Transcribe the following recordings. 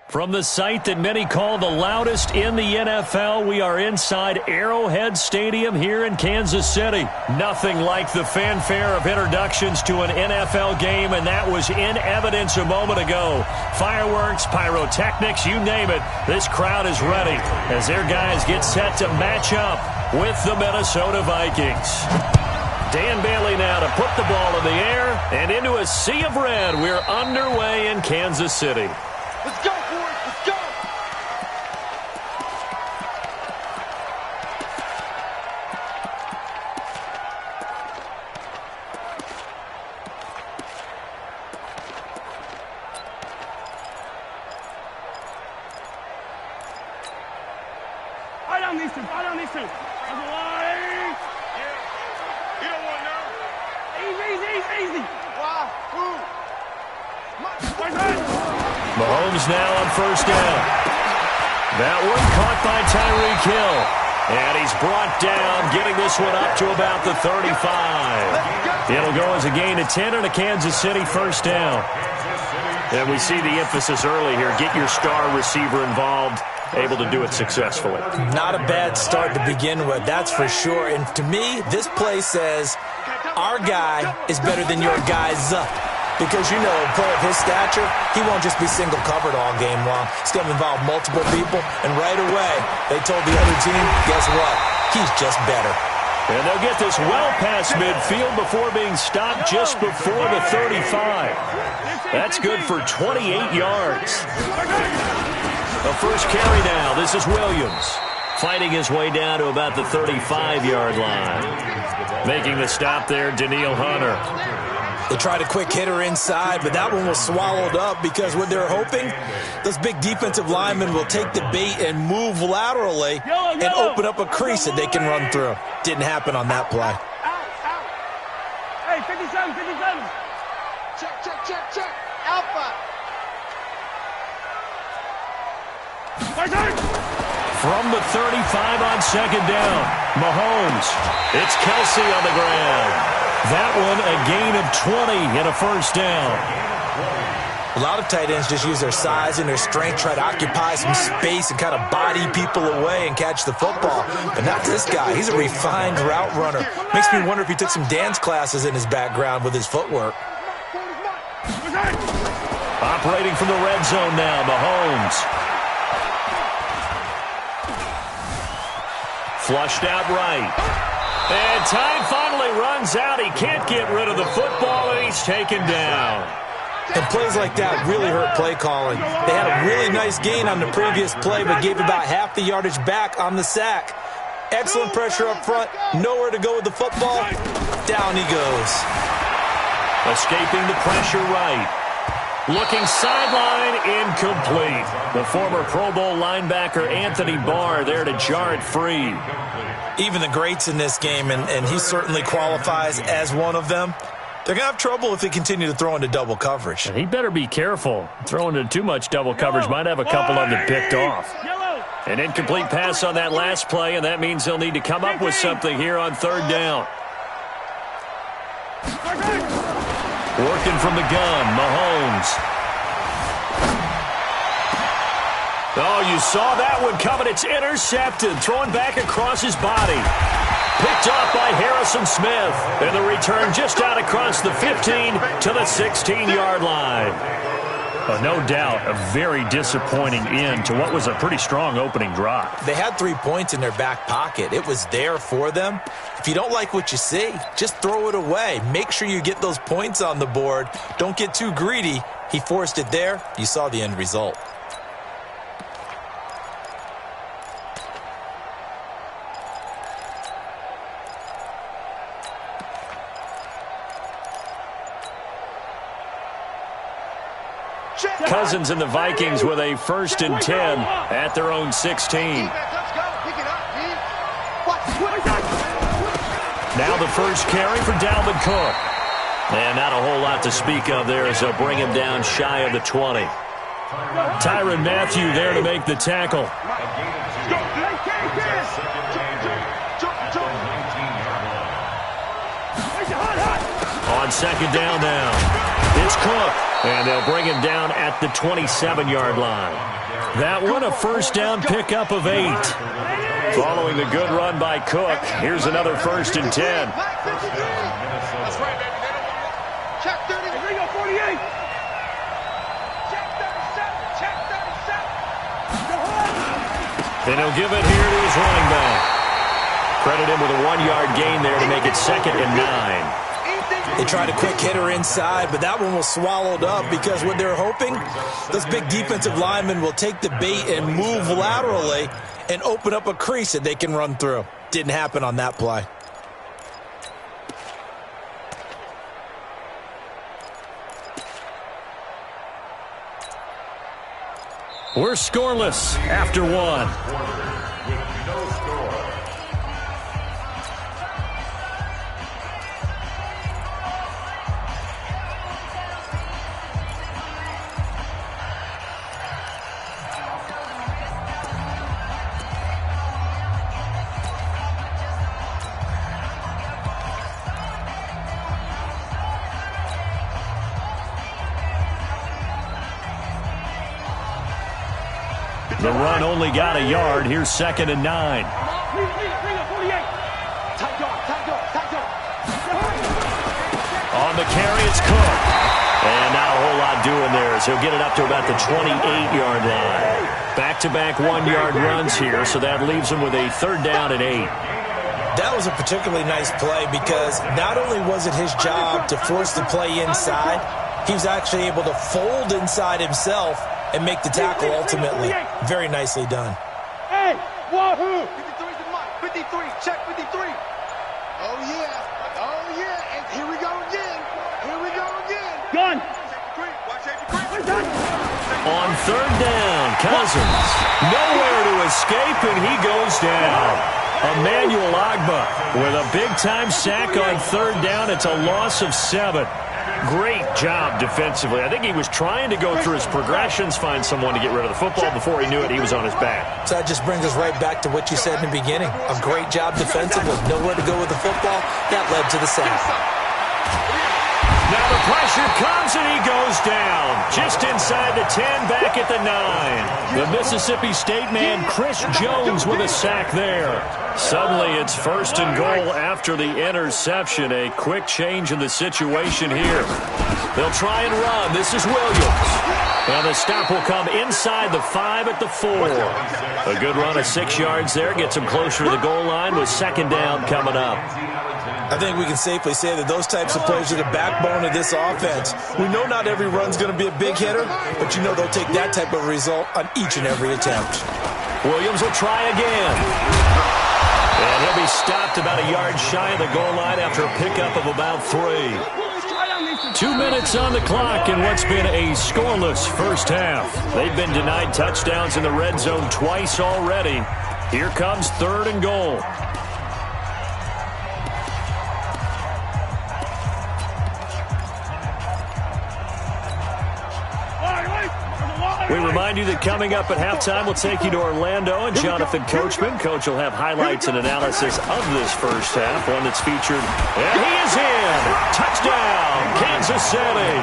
From the site that many call the loudest in the NFL, we are inside Arrowhead Stadium here in Kansas City. Nothing like the fanfare of introductions to an NFL game, and that was in evidence a moment ago. Fireworks, pyrotechnics, you name it. This crowd is ready as their guys get set to match up with the Minnesota Vikings. Dan Bailey now to put the ball in the air and into a sea of red. We're underway in Kansas City. Let's go, boys. Let's go. Fight on these two. Fight on these two. You don't want no. Easy. Wow. Ooh. Mahomes now on first down. That one caught by Tyreek Hill. And he's brought down, getting this one up to about the 35. It'll go as a gain of 10 and a Kansas City first down. And we see the emphasis early here. Get your star receiver involved. Able to do it successfully. Not a bad start to begin with, that's for sure. And to me, this play says our guy is better than your guy's up. Because, you know, a player of his stature, he won't just be single covered all game long. It's going to involve multiple people. And right away, they told the other team, guess what? He's just better. And they'll get this well past midfield before being stopped just before the 35. That's good for 28 yards. The first carry now. This is Williams. Fighting his way down to about the 35-yard line. Making the stop there, Daniil Hunter. They tried a quick hitter inside, but that one was swallowed up because what they're hoping, those big defensive linemen will take the bait and move laterally and open up a crease that they can run through. Didn't happen on that play. Hey, 57. Check. Alpha. From the 35 on second down, Mahomes. It's Kelsey on the ground. That one a gain of 20 and a first down. A lot of tight ends just use their size and their strength, try to occupy some space and kind of body people away and catch the football. But not this guy. He's a refined route runner. Makes me wonder if he took some dance classes in his background with his footwork. Operating from the red zone now, Mahomes. Flushed out right. And time finally runs out. He can't get rid of the football, and he's taken down. And plays like that really hurt play calling. They had a really nice gain on the previous play, but gave about half the yardage back on the sack. Excellent pressure up front. Nowhere to go with the football. Down he goes. Escaping the pressure right. Looking sideline, incomplete. The former Pro Bowl linebacker Anthony Barr there to jar it free. Even the greats in this game, and he certainly qualifies as one of them, they're going to have trouble if they continue to throw into double coverage. And he better be careful. Throwing into too much double coverage might have a couple of them picked off. An incomplete pass on that last play, and that means they'll need to come up with something here on third down. Working from the gun, Mahomes. Oh, you saw that one coming. It's intercepted. Throwing back across his body. Picked off by Harrison Smith. And the return just out across the 15 to the 16-yard line. No doubt a very disappointing end to what was a pretty strong opening drive. They had 3 points in their back pocket. It was there for them. If you don't like what you see, just throw it away. Make sure you get those points on the board. Don't get too greedy. He forced it there. You saw the end result. Cousins and the Vikings with a 1st and 10 at their own 16. Now the first carry for Dalvin Cook. And not a whole lot to speak of there as they'll bring him down shy of the 20. Tyrann Mathieu there to make the tackle. On second down now. It's Cook. And they'll bring him down at the 27-yard line. That one a first down pickup of 8. Following the good run by Cook, here's another 1st and 10. That's right, baby. They don't want to check 30. Here we go, 48. Check 37. Check 37. And he'll give it here to his running back. Credit him with a 1-yard gain there to make it 2nd and 9. They tried a quick hitter inside, but that one was swallowed up because what they're hoping, those big defensive linemen will take the bait and move laterally and open up a crease that they can run through. Didn't happen on that play. We're scoreless after 1. The run only got a yard. Here's 2nd and 9. On the carry, it's Cook. And not a whole lot doing there as he'll get it up to about the 28-yard line. Back-to-back 1-yard runs here, so that leaves him with a 3rd down and 8. That was a particularly nice play because not only was it his job to force the play inside, he was actually able to fold inside himself and make the tackle ultimately. Very nicely done. Hey, wahoo! 53's the mark. 53. Check 53. Oh, yeah. Oh, yeah. And here we go again. Here we go again. Gun. Watch 83. On 3rd down, Cousins. Nowhere to escape, and he goes down. Emmanuel Agba with a big-time sack on 3rd down. It's a loss of 7. Great job defensively. I think he was trying to go through his progressions, find someone to get rid of the football. Before he knew it, he was on his back. So that just brings us right back to what you said in the beginning. A great job defensively. Nowhere to go with the football. That led to the sack. Now the pressure comes, and he goes down. Just inside the 10, back at the 9. The Mississippi State man, Chris Jones, with a sack there. Suddenly, it's 1st and goal after the interception. A quick change in the situation here. They'll try and run. This is Williams. And the stop will come inside the 5 at the 4. A good run of 6 yards there. Gets him closer to the goal line with 2nd down coming up. I think we can safely say that those types of plays are the backbone of this offense. We know not every run's going to be a big hitter, but you know they'll take that type of result on each and every attempt. Williams will try again. And he'll be stopped about a yard shy of the goal line after a pickup of about 3. 2 minutes on the clock in what's been a scoreless first half. They've been denied touchdowns in the red zone twice already. Here comes 3rd and goal. We remind you that coming up at halftime, we'll take you to Orlando and Jonathan Coachman. Coach will have highlights and analysis of this first half, one that's featured. And he is in. Touchdown, Kansas City.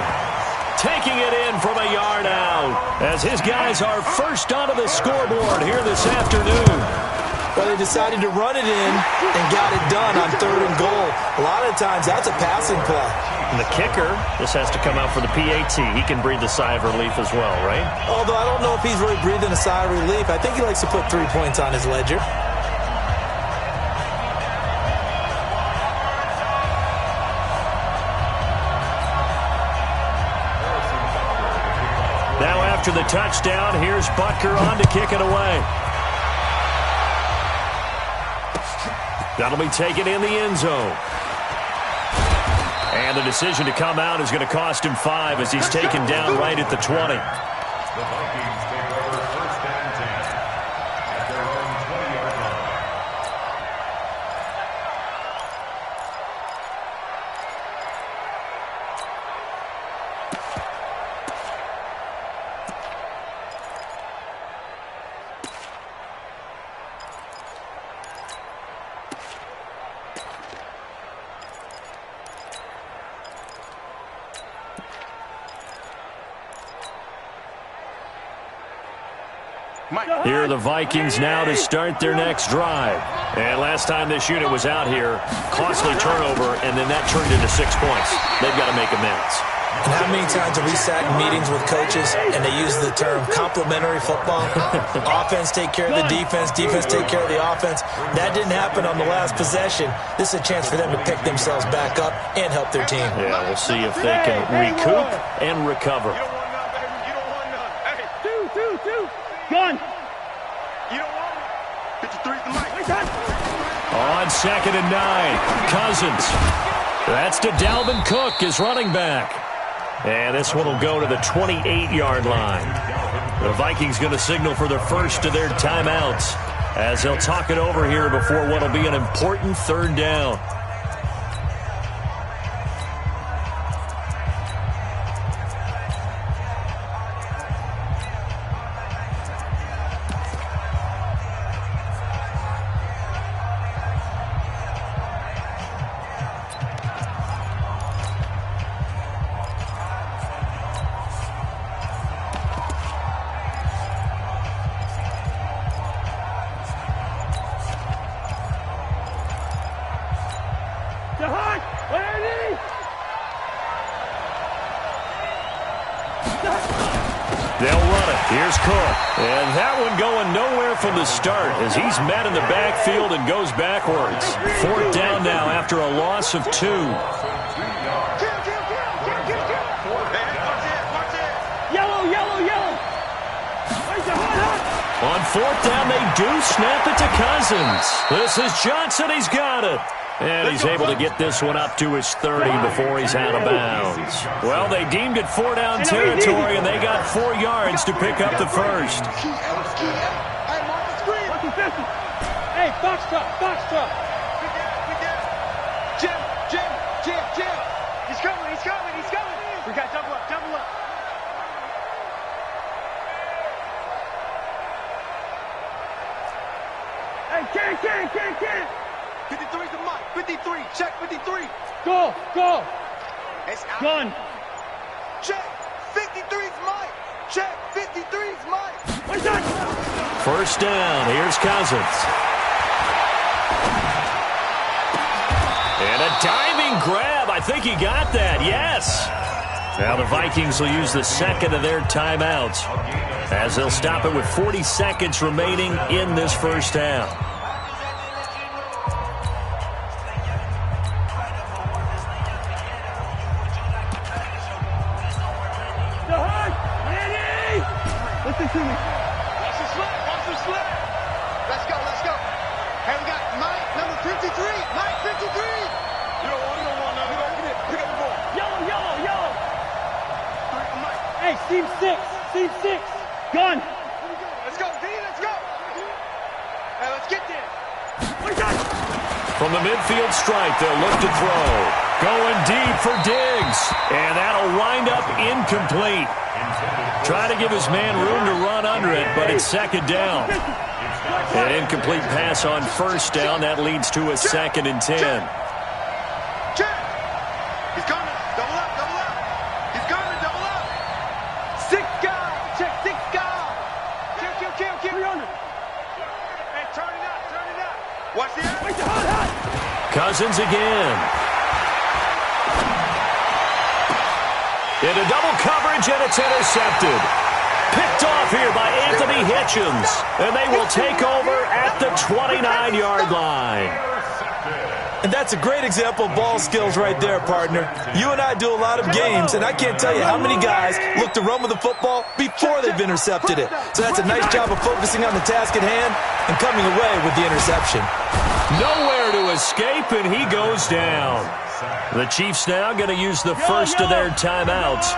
Taking it in from a yard out as his guys are first onto the scoreboard here this afternoon. Well, they decided to run it in and got it done on 3rd and goal. A lot of times, that's a passing play. And the kicker, this has to come out for the PAT. He can breathe a sigh of relief as well, right? Although I don't know if he's really breathing a sigh of relief. I think he likes to put 3 points on his ledger. Now after the touchdown, here's Butker on to kick it away. That'll be taken in the end zone. And the decision to come out is going to cost him 5 as he's taken down right at the 20. Here are the Vikings now to start their next drive. And last time this unit was out here, costly turnover, and then that turned into 6 points. They've got to make amends. And how many times have we sat in meetings with coaches and they use the term complementary football? Offense take care of the defense, defense take care of the offense. That didn't happen on the last possession. This is a chance for them to pick themselves back up and help their team. Yeah, we'll see if they can recoup and recover. Two. Gun. You don't want it. 53's the mic. On 2nd and 9, Cousins. That's to Dalvin Cook, his running back. And this one will go to the 28-yard line. The Vikings going to signal for the first of their timeouts as they'll talk it over here before what will be an important 3rd down. They'll run it. Here's Cook. And that one going nowhere from the start as he's met in the backfield and goes backwards. 4th down now after a loss of 2. Yellow. On 4th down, they do snap it to Cousins. This is Johnson. He's got it. And he's able to get this one up to his 30 before he's out of bounds. Well, they deemed it 4-down territory, and they got 4 yards to pick up the first. Hey, box truck. Jim. He's coming. We got double up. Hey, can't. 53's the mic. 53. Check 53. Go. It's out. Gun. Check. 53's mic. Check. 53's mic. What's that? 1st down. Here's Cousins. And a diving grab. I think he got that. Yes. Now the Vikings will use the 2nd of their timeouts as they'll stop it with 40 seconds remaining in this 1st half. Listen to me. Watch the slip. Let's go. Hey, we got Mike, number 53. Mike, 53. You don't want nothing. Pick up the ball. Yellow. Mike. Hey, Steve 6. Gun. Let's go, D. Let's go. Hey, let's get there. What's that? From the midfield stripe, they'll look to throw. Going deep for Diggs. And that'll wind up incomplete. Try to give his man room to run under it, but it's 2nd down. An incomplete pass on 1st down. That leads to a 2nd and 10. Check. He's coming. Double up. He's coming. Double up. 6 guys. Check 6 guys. Kill. 300. Hey, turn it up. Watch the air. Wait, hot. Cousins again. Into double coverage, and it's intercepted. Picked off here by Anthony Hitchens. And they will take over at the 29-yard line. And that's a great example of ball skills right there, partner. You and I do a lot of games, and I can't tell you how many guys look to run with the football before they've intercepted it. So that's a nice job of focusing on the task at hand and coming away with the interception. Nowhere to escape, and he goes down. The Chiefs now going to use the first of their timeouts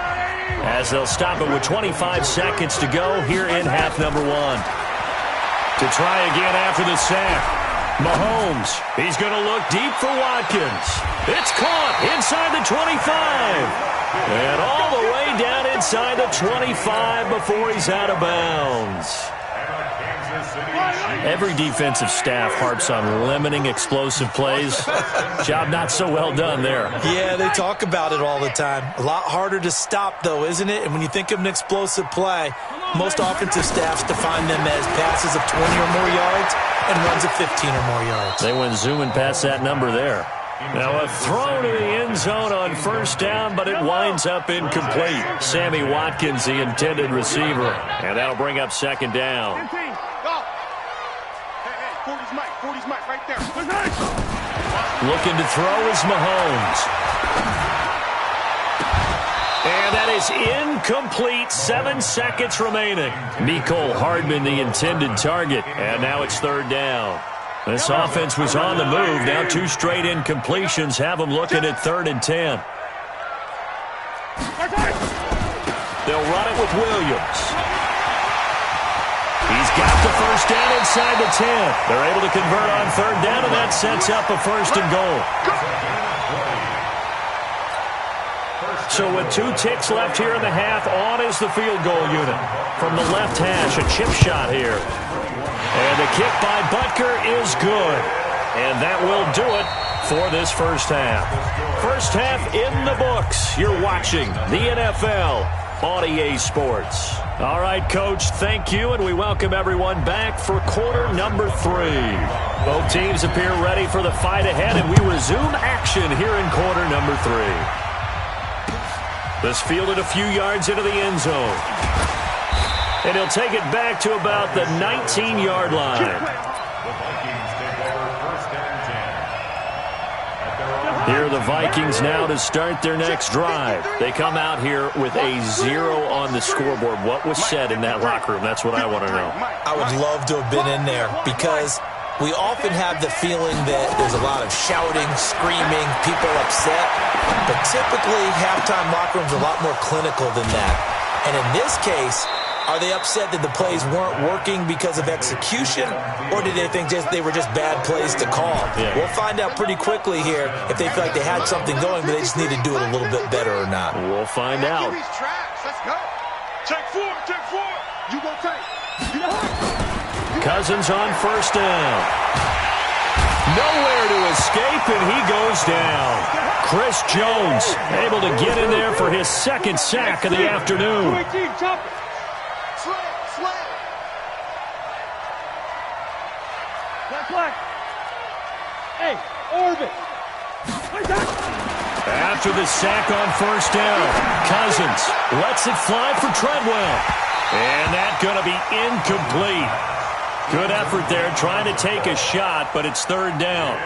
as they'll stop it with 25 seconds to go here in half number 1. To try again after the sack. Mahomes, he's going to look deep for Watkins. It's caught inside the 25. And all the way down inside the 25 before he's out of bounds. Every defensive staff harps on limiting explosive plays. Job not so well done there. Yeah, they talk about it all the time. A lot harder to stop, though, isn't it? And when you think of an explosive play, most offensive staffs define them as passes of 20 or more yards and runs of 15 or more yards. They went zooming past that number there. Now a throw to the end zone on first down, but it winds up incomplete. Sammy Watkins, the intended receiver. And that'll bring up second down. Go. Hey, 40's Mike right there. Looking to throw is Mahomes. And that is incomplete. 7 seconds remaining. Mecole Hardman, the intended target. And now it's third down. This offense was on the move. Now 2 straight incompletions have them looking at 3rd and 10. They'll run it with Williams. He's got the first down inside the 10. They're able to convert on 3rd down, and that sets up a 1st and goal. So with 2 ticks left here in the half, on is the field goal unit. From the left hash, a chip shot here. And the kick by Butker is good. And that will do it for this first half. First half in the books. You're watching the NFL on EA Sports. All right, Coach, thank you, and we welcome everyone back for quarter number 3. Both teams appear ready for the fight ahead, and we resume action here in quarter number 3. This fielded a few yards into the end zone. And he'll take it back to about the 19-yard line. Here are the Vikings now to start their next drive. They come out here with a 0 on the scoreboard. What was said in that locker room? That's what I want to know. I would love to have been in there because we often have the feeling that there's a lot of shouting, screaming, people upset. But typically, halftime locker rooms are a lot more clinical than that. And in this case, are they upset that the plays weren't working because of execution, or did they think they were just bad plays to call? Yeah. We'll find out pretty quickly here if they feel like they had something going, but they just need to do it a little bit better or not. We'll find out. Let's go. Check 4. You go take. Cousins on first down. Nowhere to escape, and he goes down. Chris Jones able to get in there for his 2nd sack of the afternoon. Hey, orbit. After the sack on first down, Cousins lets it fly for Treadwell. And that's going to be incomplete. Good effort there trying to take a shot, but it's 3rd down.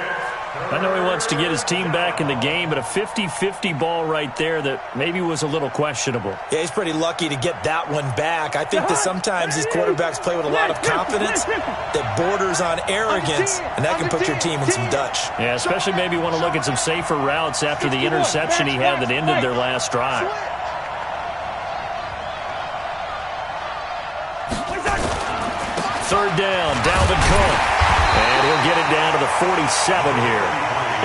I know he wants to get his team back in the game, but a 50-50 ball right there that maybe was a little questionable. Yeah, he's pretty lucky to get that one back. I think that sometimes these quarterbacks play with a lot of confidence that borders on arrogance, and that can put your team in some Dutch. Yeah, especially maybe want to look at some safer routes after the interception he had that ended their last drive. Third down, Dalvin Cook. And he'll get it down to the 47 here.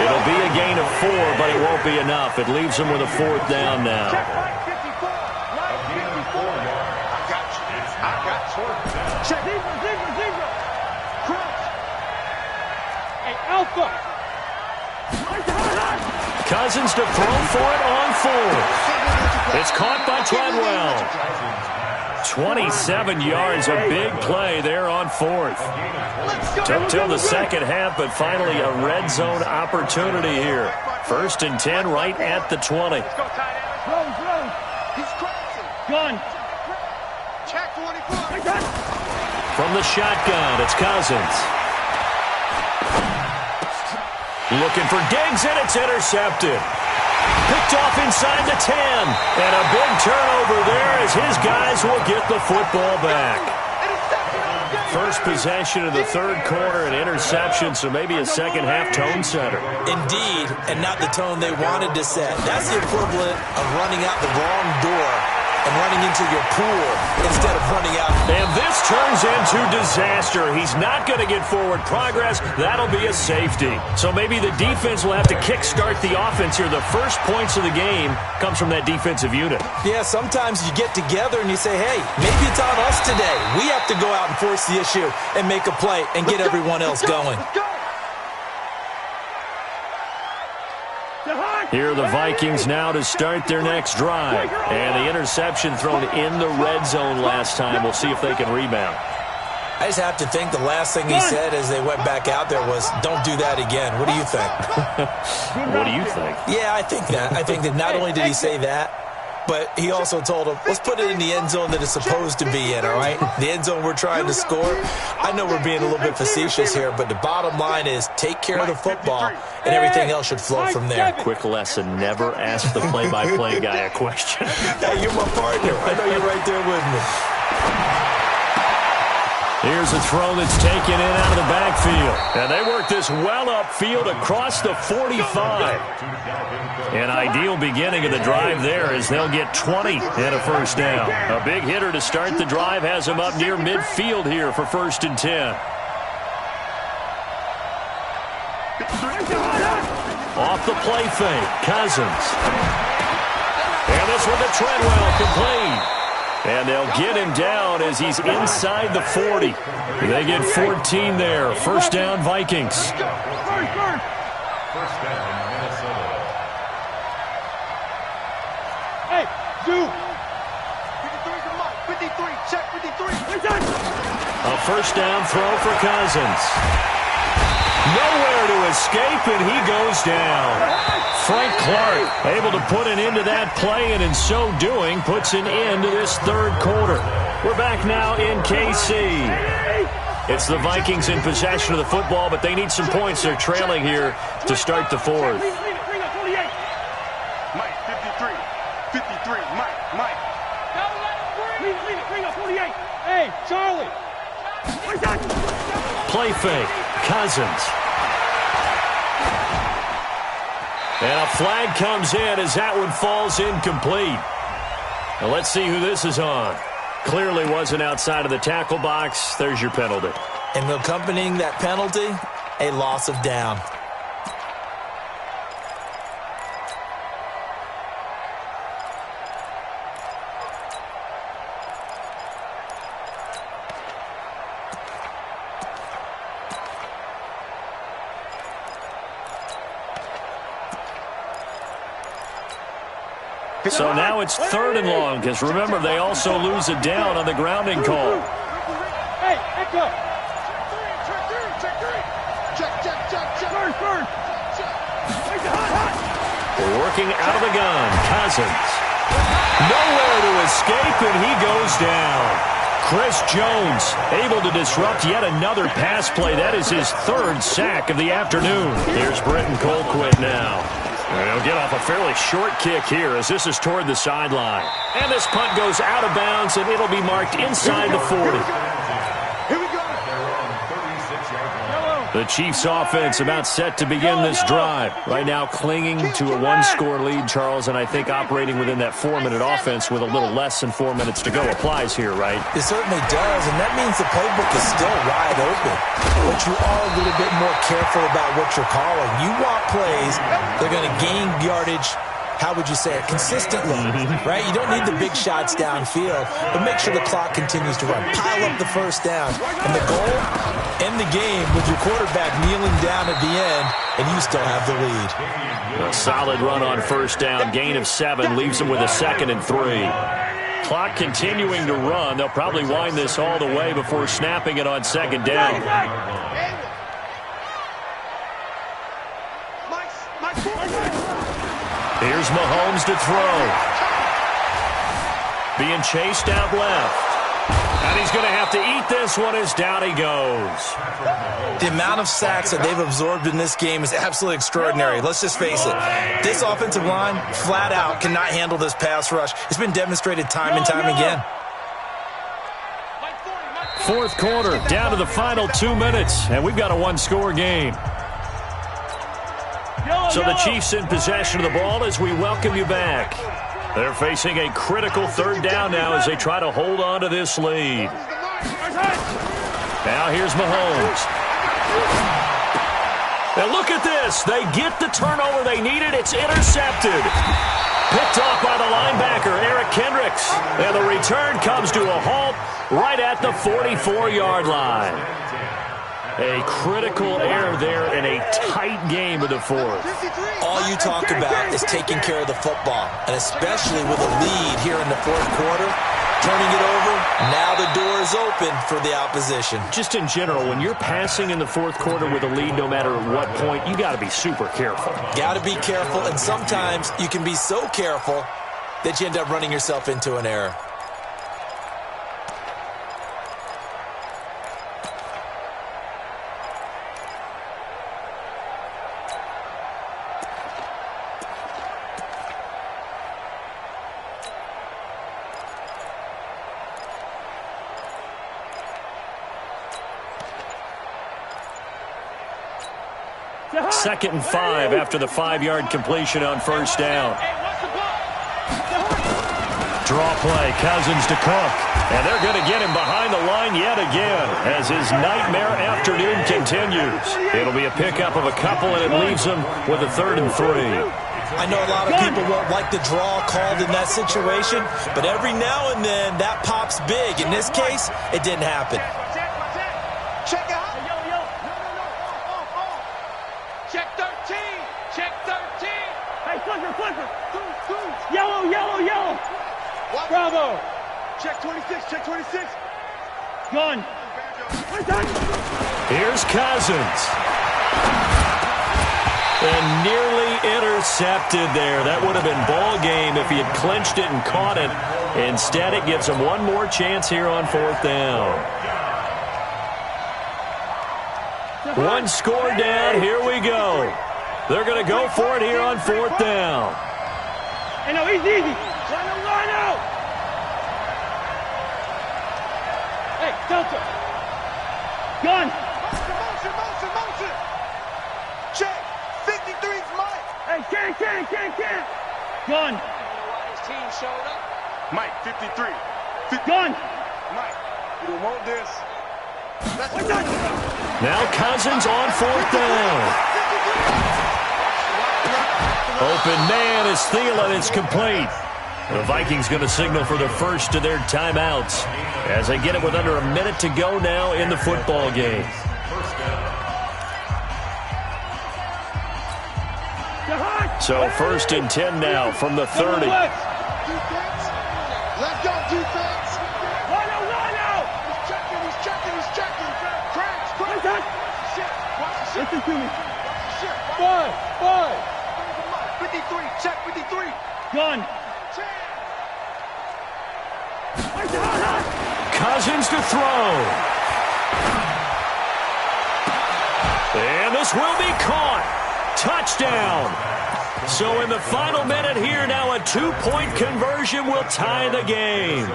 It'll be a gain of 4, but it won't be enough. It leaves him with a 4th down now. I got you. Check. Zebra. Crouch. Hey, Alpha. Cousins to throw for it on 4. It's caught by Treadwell. 27 yards, a big play there on 4th. Took till the second half, but finally a red zone opportunity here. 1st and 10 right at the 20. He's crossing. Gun. Check 24. From the shotgun, it's Cousins. Looking for Diggs, and it's intercepted. Picked off inside the 10. And a big turnover there as his guys will get the football back. First possession of the 3rd quarter, an interception, so maybe a second-half tone setter. Indeed, and not the tone they wanted to set. That's the equivalent of running out the wrong door and running into your pool instead of running out. And this turns into disaster. He's not going to get forward progress. That'll be a safety. So maybe the defense will have to kickstart the offense here. The first points of the game comes from that defensive unit. Yeah, sometimes you get together and you say, hey, maybe it's on us today. We have to go out and force the issue and make a play and get everyone else going. Here are the Vikings now to start their next drive. And the interception thrown in the red zone last time. We'll see if they can rebound. I just have to think the last thing he said as they went back out there was, don't do that again. What do you think? What do you think? Yeah, I think that. I think that not only did he say that, but he also told him, let's put it in the end zone that it's supposed to be in, all right? The end zone we're trying to score. I know we're being a little bit facetious here, but the bottom line is take care of the football, and everything else should flow from there. Quick lesson, never ask the play-by-play guy a question. Hey, you're my partner. I know you're right there with me. Here's a throw that's taken in out of the backfield. And they work this well upfield across the 45. An ideal beginning of the drive there as they'll get 20 and a first down. A big hitter to start the drive has them up near midfield here for 1st and 10. Off the play fake, Cousins. And this one to Treadwell, complete. And they'll get him down as he's inside the 40. They get 14 there. First down, Vikings. First down, Minnesota. Hey, do. 53 to Mike. 53, check 53. A first down throw for Cousins. Nowhere to escape, and he goes down. Frank Clark able to put an end to that play, and in so doing, puts an end to this third quarter. We're back now in KC. It's the Vikings in possession of the football, but they need some points. They're trailing here to start the fourth. Mike, 53. 53, Mike. Bring up 48. Hey, Charlie. Play fake, Cousins. And a flag comes in as that one falls incomplete. Now let's see who this is on. Clearly wasn't outside of the tackle box. There's your penalty. And accompanying that penalty, a loss of down. So now it's 3rd and long, because remember, they also lose a down on the grounding call. Hey, Echo. Check. First. Working out of the gun, Cousins. Nowhere to escape, and he goes down. Chris Jones able to disrupt yet another pass play. That is his 3rd sack of the afternoon. Here's Britton Colquitt now. And he'll get off a fairly short kick here as this is toward the sideline. And this punt goes out of bounds, and it'll be marked inside the 40. Here we go. The Chiefs offense about set to begin this drive. Right now clinging to a 1-score lead, Charles, and I think operating within that 4-minute offense with a little less than 4 minutes to go applies here, right? It certainly does, and that means the playbook is still wide open. But you are a little bit more careful about what you're calling. You want plays that are going to gain yardage, how would you say it, consistently, right? You don't need the big shots downfield, but make sure the clock continues to run. Pile up the first down. And the goal, end the game with your quarterback kneeling down at the end, and you still have the lead. A solid run on first down, gain of 7, leaves them with a 2nd and 3. Clock continuing to run. They'll probably wind this all the way before snapping it on 2nd down. Here's Mahomes to throw. Being chased out left. And he's going to have to eat this one as down he goes. The amount of sacks that they've absorbed in this game is absolutely extraordinary. Let's just face it. This offensive line, flat out, cannot handle this pass rush. It's been demonstrated time and time again. 4th quarter, down to the final 2 minutes, and we've got a 1-score game. So the Chiefs in possession of the ball as we welcome you back. They're facing a critical third down now as they try to hold on to this lead. Now here's Mahomes. And look at this. They get the turnover they needed. It's intercepted. Picked off by the linebacker, Eric Kendricks. And the return comes to a halt right at the 44-yard line. A critical error there in a tight game of the fourth. All you talk about is taking care of the football, and especially with a lead here in the fourth quarter, turning it over, now the door is open for the opposition. Just in general, when you're passing in the fourth quarter with a lead, no matter at what point, you got to be super careful. Got to be careful, and sometimes you can be so careful that you end up running yourself into an error. Second and 5 after the 5-yard completion on first down. Draw play, Cousins to Cook. And they're going to get him behind the line yet again as his nightmare afternoon continues. It'll be a pickup of a couple, and it leaves him with a 3rd and 3. I know a lot of people won't like the draw called in that situation, but every now and then that pops big. In this case, it didn't happen. Check out. Check 13. Check 13. Hey, flipper. Yellow. What? Bravo. Check 26. Check 26. Gun. Here's Cousins. And nearly intercepted there. That would have been ball game if he had clinched it and caught it. Instead, it gives him one more chance here on 4th down. One score down. Here we go. They're going to go for it here on 4th down. Hey, no, easy. Line out. Hey, Delta. Gun. Motion. Check. 53's Mike. Hey, can't. Gun. You know why his team showed up? Mike, 53. Gun. Mike, you don't want this. Now Cousins on 4th down. Open man is Thielen. It's complete. The Vikings going to signal for the first of their timeouts as they get it with under a minute to go now in the football game. So 1st and 10 now from the 30. Let's go, defense. Line out. He's checking. Crash. Watch the shit. Listen to me. Five. 53. Check 53. Gun. Cousins to throw. And this will be caught. Touchdown. So in the final minute here, now a 2-point conversion will tie the game.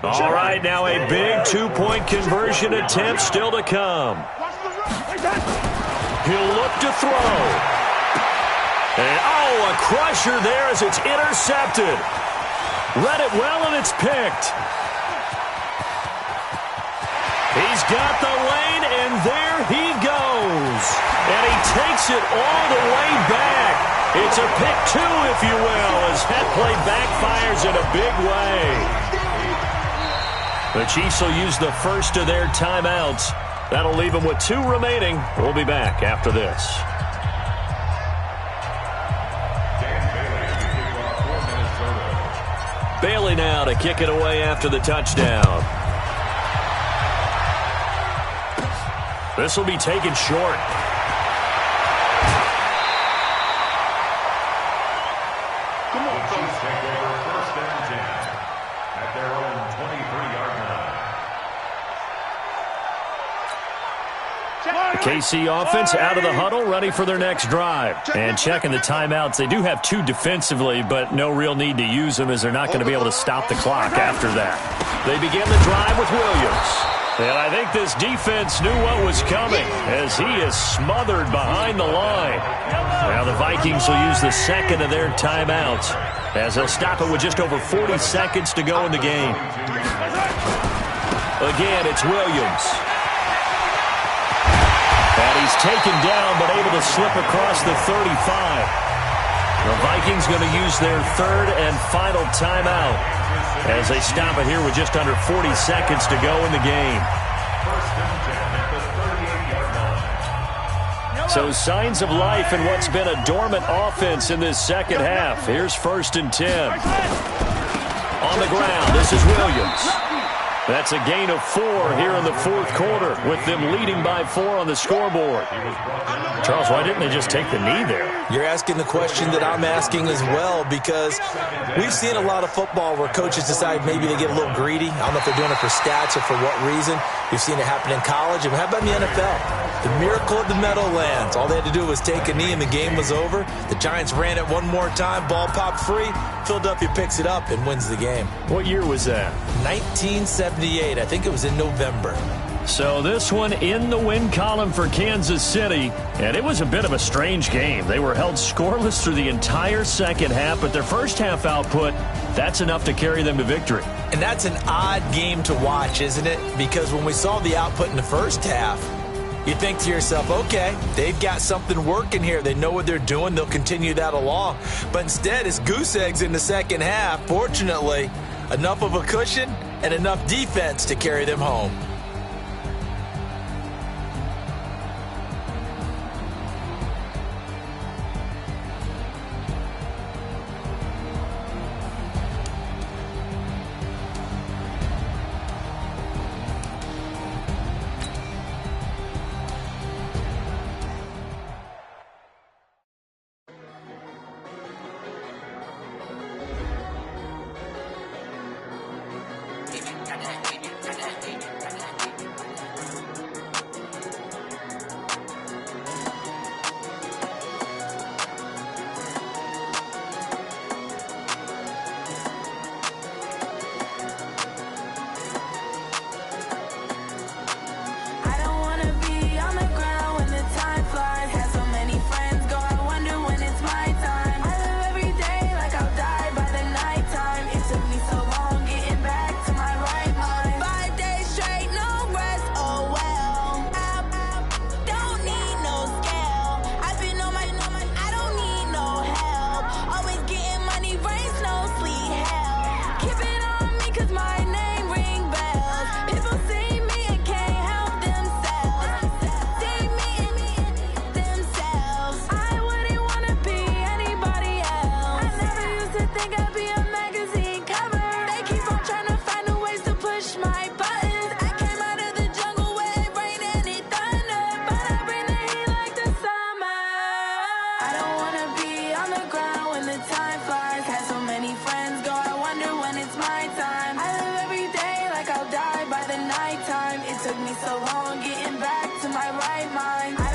All right, now a big 2-point conversion attempt still to come. He'll look to throw. And, a crusher there as it's intercepted. Read it well, and it's picked. He's got the lane, and there he goes. And he takes it all the way back. It's a pick 2, if you will, as that play backfires in a big way. The Chiefs will use the first of their timeouts. That'll leave them with 2 remaining. We'll be back after this. Bailey now to kick it away after the touchdown. This will be taken short. The KC offense out of the huddle, ready for their next drive. And checking the timeouts. They do have 2 defensively, but no real need to use them as they're not going to be able to stop the clock after that. They begin the drive with Williams. And I think this defense knew what was coming as he is smothered behind the line. Now the Vikings will use the second of their timeouts as they'll stop it with just over 40 seconds to go in the game. Again, it's Williams. And he's taken down but able to slip across the 35. The Vikings going to use their third and final timeout as they stop it here with just under 40 seconds to go in the game. So signs of life in what's been a dormant offense in this second half. Here's 1st and 10. On the ground, this is Williams. That's a gain of 4 here in the 4th quarter with them leading by 4 on the scoreboard. Charles, why didn't they just take the knee there? You're asking the question that I'm asking as well, because we've seen a lot of football where coaches decide maybe they get a little greedy. I don't know if they're doing it for stats or for what reason. We've seen it happen in college. And how about in the NFL? The miracle of the Meadowlands. All they had to do was take a knee and the game was over. The Giants ran it one more time. Ball popped free. Philadelphia picks it up and wins the game. What year was that? 1978. I think it was in November. So this one in the win column for Kansas City, and it was a bit of a strange game. They were held scoreless through the entire second half, but their first half output, that's enough to carry them to victory. And that's an odd game to watch, isn't it? Because when we saw the output in the first half, you think to yourself, okay, they've got something working here. They know what they're doing. They'll continue that along. But instead, it's goose eggs in the second half. Fortunately, enough of a cushion and enough defense to carry them home. Took me so long getting back to my right mind.